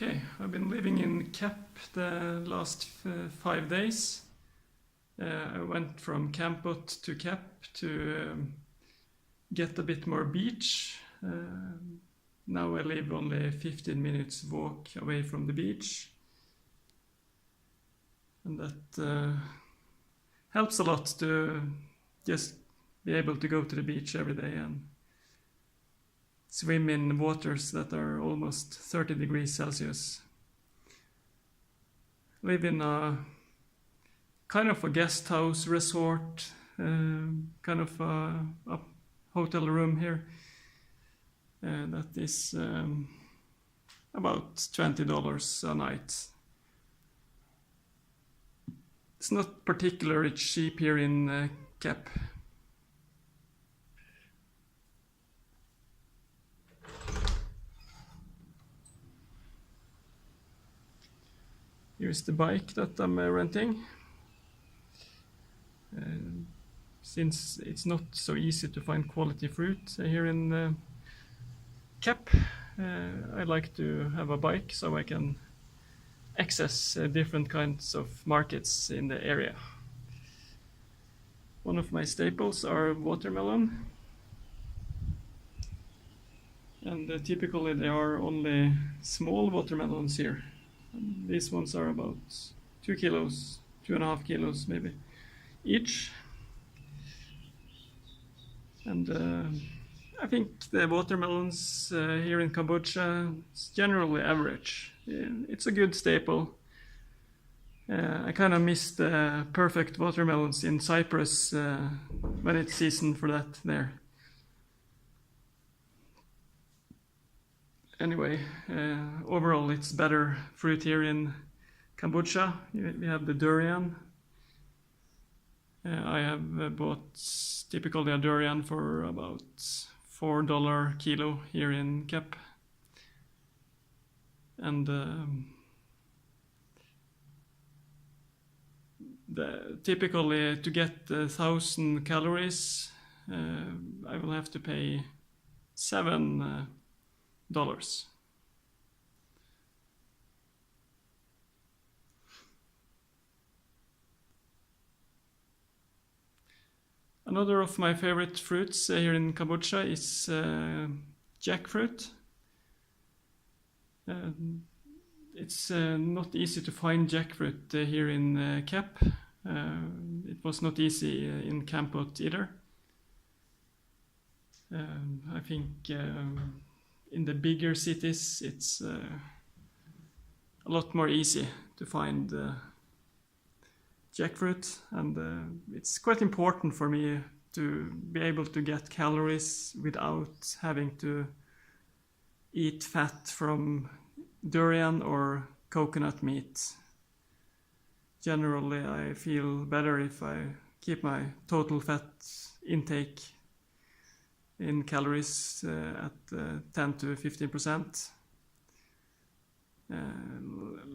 Okay, I've been living in Cap the last 5 days. I went from Kampot to Cap to get a bit more beach. Now I live only 15 minutes walk away from the beach. And that helps a lot to just be able to go to the beach every day and swim in waters that are almost 30 degrees Celsius. Live in a kind of a guest house resort, kind of a hotel room here. That is about $20 a night. It's not particularly cheap here in Cap. Here's the bike that I'm renting. Since it's not so easy to find quality fruit here in Cap, I like to have a bike so I can access different kinds of markets in the area. One of my staples are watermelon, and typically there are only small watermelons here. And these ones are about 2 kilos, 2.5 kilos maybe each. And I think the watermelons here in Cambodia is generally average. It's a good staple. I kind of miss the perfect watermelons in Cyprus when it's season for that there. Anyway, overall it's better fruit here in Cambodia. We have the durian. I have bought typically a durian for about $4 kilo here in Cap. And typically to get 1,000 calories, I will have to pay $7. Another of my favorite fruits here in Cambodia is jackfruit. It's not easy to find jackfruit here in Cap. It was not easy in Kampot either. I think in the bigger cities it's a lot more easy to find jackfruit, and it's quite important for me to be able to get calories without having to eat fat from durian or coconut meat. Generally, I feel better if I keep my total fat intake in calories at 10 to 15%.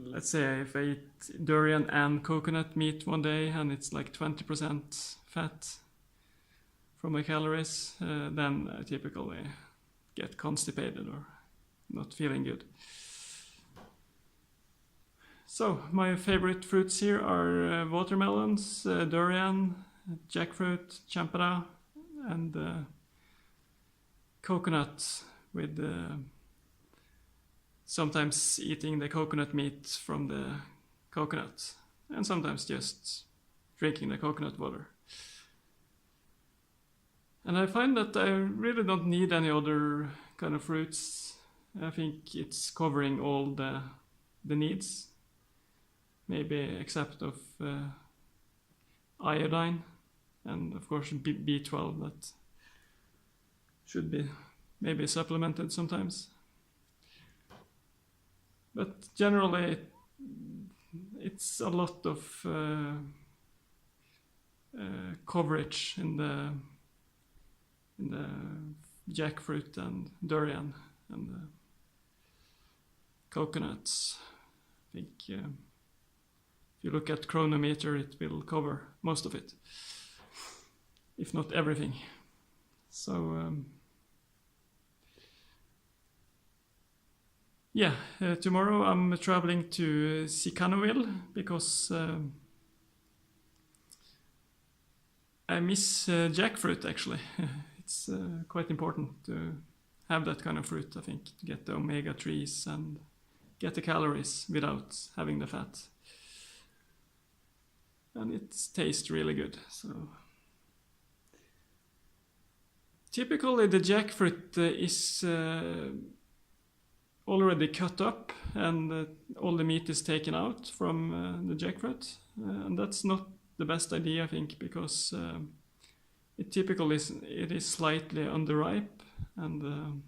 Let's say if I eat durian and coconut meat one day and it's like 20% fat from my calories, then I typically get constipated or not feeling good. So my favorite fruits here are watermelons, durian, jackfruit, champara, and coconut, with sometimes eating the coconut meat from the coconut, and sometimes just drinking the coconut water. And I find that I really don't need any other kind of fruits. I think it's covering all the needs, maybe except of iodine and of course B12 that should be maybe supplemented sometimes. But generally it's a lot of coverage in the jackfruit and durian and coconuts. I think if you look at chronometer, it will cover most of it, if not everything. So yeah, tomorrow I'm traveling to Sikanoville because I miss jackfruit actually. It's quite important to have that kind of fruit, I think, to get the omega-3s and get the calories without having the fat. And it tastes really good. So typically the jackfruit is already cut up and all the meat is taken out from the jackfruit. And that's not the best idea, I think, because it typically is slightly underripe and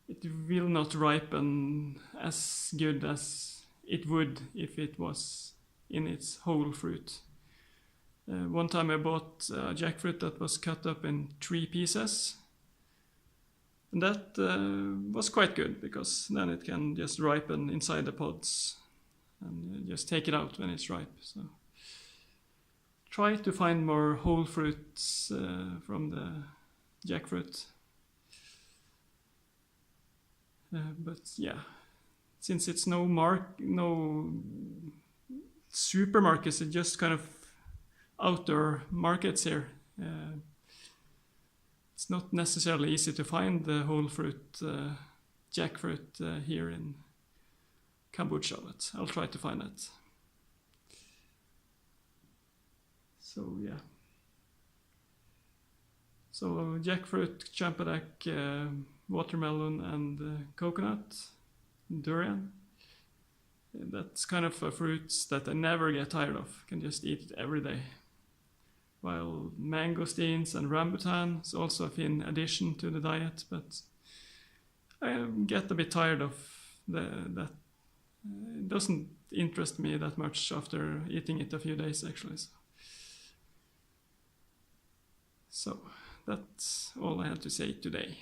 it will not ripen as good as it would if it was in its whole fruit. One time I bought jackfruit that was cut up in 3 pieces. And that was quite good because then it can just ripen inside the pods and just take it out when it's ripe. So try to find more whole fruits from the jackfruit. But yeah, since it's no supermarkets, it's just kind of outdoor markets here. It's not necessarily easy to find the whole fruit jackfruit here in Cambodia, but I'll try to find it. So yeah. So jackfruit, champidak, watermelon and coconut, durian. That's kind of fruits that I never get tired of. Can just eat it every day. While mangosteens and rambutan is also a thin addition to the diet, but I get a bit tired of that. It doesn't interest me that much after eating it a few days actually. So that's all I had to say today.